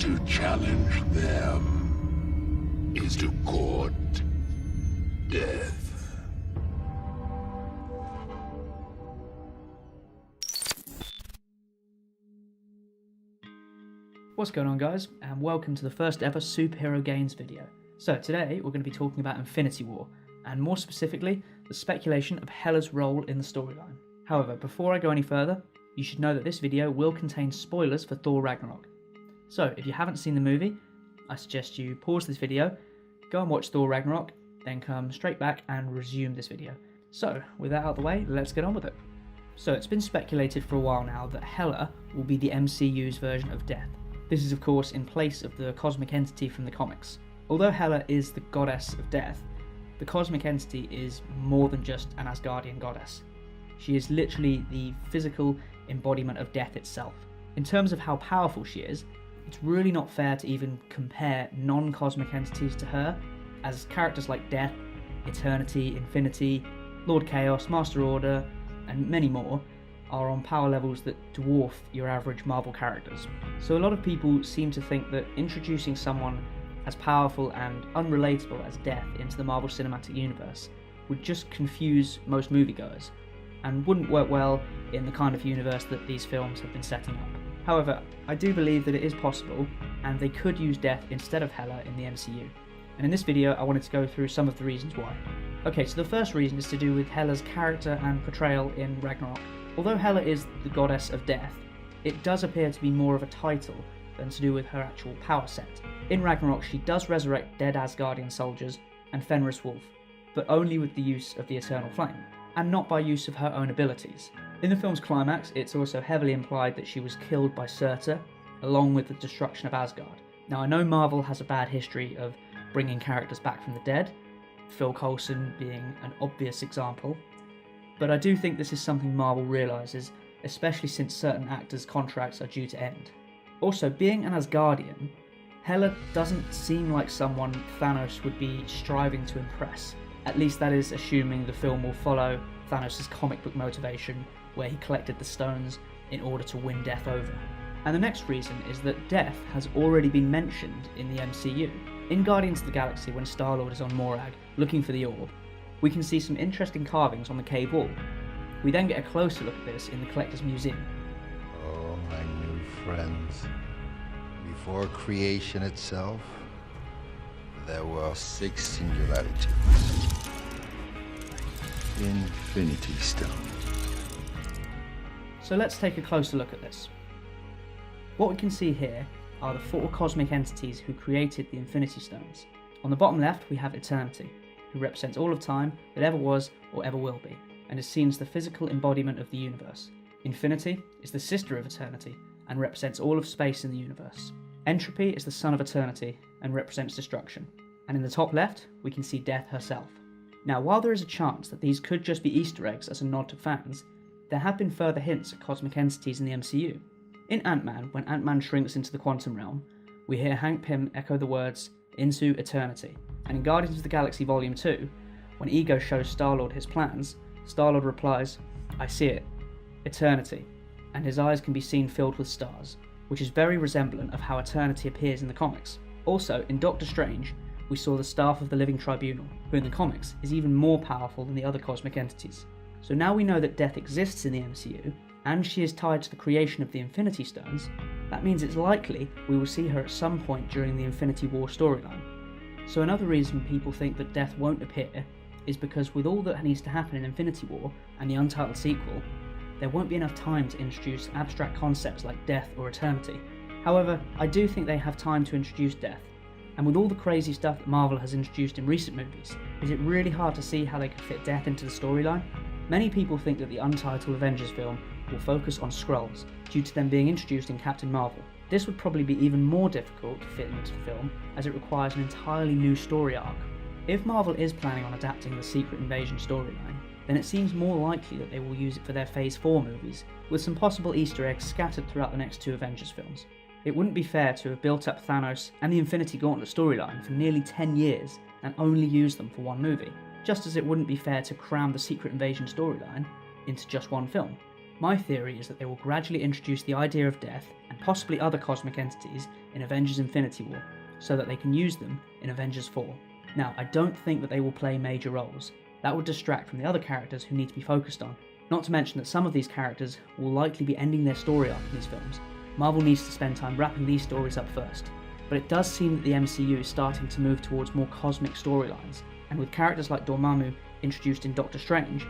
To challenge them is to court death. What's going on, guys, and welcome to the first ever Superhero Gains video. So today we're going to be talking about Infinity War, and more specifically, the speculation of Hela's role in the storyline. However, before I go any further, you should know that this video will contain spoilers for Thor Ragnarok. So if you haven't seen the movie, I suggest you pause this video, go and watch Thor Ragnarok, then come straight back and resume this video. So with that out of the way, let's get on with it. So it's been speculated for a while now that Hela will be the MCU's version of Death. This is of course in place of the cosmic entity from the comics. Although Hela is the goddess of death, the cosmic entity is more than just an Asgardian goddess. She is literally the physical embodiment of death itself. In terms of how powerful she is, it's really not fair to even compare non-cosmic entities to her, as characters like Death, Eternity, Infinity, Lord Chaos, Master Order, and many more are on power levels that dwarf your average Marvel characters. So a lot of people seem to think that introducing someone as powerful and unrelatable as Death into the Marvel Cinematic Universe would just confuse most moviegoers, and wouldn't work well in the kind of universe that these films have been setting up. However, I do believe that it is possible, and they could use Death instead of Hela in the MCU. And in this video, I wanted to go through some of the reasons why. Okay, so the first reason is to do with Hela's character and portrayal in Ragnarok. Although Hela is the goddess of death, it does appear to be more of a title than to do with her actual power set. In Ragnarok, she does resurrect dead Asgardian soldiers and Fenris Wolf, but only with the use of the Eternal Flame, and not by use of her own abilities. In the film's climax, it's also heavily implied that she was killed by Surtur, along with the destruction of Asgard. Now, I know Marvel has a bad history of bringing characters back from the dead, Phil Coulson being an obvious example, but I do think this is something Marvel realises, especially since certain actors' contracts are due to end. Also, being an Asgardian, Hela doesn't seem like someone Thanos would be striving to impress. At least that is assuming the film will follow Thanos' comic book motivation, where he collected the stones in order to win Death over. And the next reason is that Death has already been mentioned in the MCU. In Guardians of the Galaxy, when Star-Lord is on Morag looking for the orb, we can see some interesting carvings on the cave wall. We then get a closer look at this in the Collector's Museum. Oh, my new friends. Before creation itself, there were 6 singularities. Infinity Stones. So let's take a closer look at this. What we can see here are the 4 cosmic entities who created the Infinity Stones. On the bottom left we have Eternity, who represents all of time that ever was or ever will be, and is seen as the physical embodiment of the universe. Infinity is the sister of Eternity, and represents all of space in the universe. Entropy is the son of Eternity, and represents destruction. And in the top left, we can see Death herself. Now, while there is a chance that these could just be Easter eggs as a nod to fans, there have been further hints at cosmic entities in the MCU. In Ant-Man, when Ant-Man shrinks into the quantum realm, we hear Hank Pym echo the words, "Into eternity." And in Guardians of the Galaxy Volume 2, when Ego shows Star-Lord his plans, Star-Lord replies, "I see it, eternity," and his eyes can be seen filled with stars, which is very resemblant of how eternity appears in the comics. Also, in Doctor Strange, we saw the staff of the Living Tribunal, who in the comics is even more powerful than the other cosmic entities. So now we know that Death exists in the MCU, and she is tied to the creation of the Infinity Stones. That means it's likely we will see her at some point during the Infinity War storyline. So another reason people think that Death won't appear is because with all that needs to happen in Infinity War and the untitled sequel, there won't be enough time to introduce abstract concepts like death or eternity. However, I do think they have time to introduce Death, and with all the crazy stuff that Marvel has introduced in recent movies, is it really hard to see how they could fit Death into the storyline? Many people think that the untitled Avengers film will focus on Skrulls, due to them being introduced in Captain Marvel. This would probably be even more difficult to fit into the film, as it requires an entirely new story arc. If Marvel is planning on adapting the Secret Invasion storyline, then it seems more likely that they will use it for their Phase 4 movies, with some possible Easter eggs scattered throughout the next 2 Avengers films. It wouldn't be fair to have built up Thanos and the Infinity Gauntlet storyline for nearly 10 years and only use them for one movie, just as it wouldn't be fair to cram the Secret Invasion storyline into just one film. My theory is that they will gradually introduce the idea of death and possibly other cosmic entities in Avengers Infinity War, so that they can use them in Avengers 4. Now, I don't think that they will play major roles. That would distract from the other characters who need to be focused on. Not to mention that some of these characters will likely be ending their story arc in these films. Marvel needs to spend time wrapping these stories up first. But it does seem that the MCU is starting to move towards more cosmic storylines, and with characters like Dormammu introduced in Doctor Strange,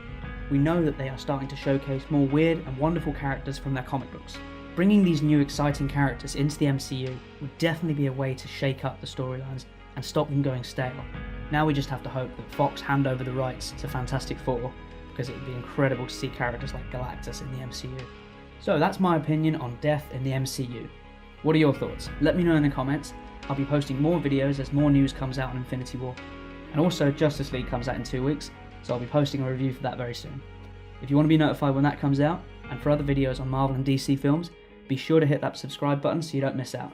we know that they are starting to showcase more weird and wonderful characters from their comic books. Bringing these new exciting characters into the MCU would definitely be a way to shake up the storylines and stop them going stale. Now we just have to hope that Fox hand over the rights to Fantastic Four, because it would be incredible to see characters like Galactus in the MCU. So that's my opinion on death in the MCU. What are your thoughts? Let me know in the comments. I'll be posting more videos as more news comes out on Infinity War. And also Justice League comes out in 2 weeks, so I'll be posting a review for that very soon. If you want to be notified when that comes out, and for other videos on Marvel and DC films, be sure to hit that subscribe button so you don't miss out.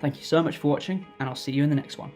Thank you so much for watching, and I'll see you in the next one.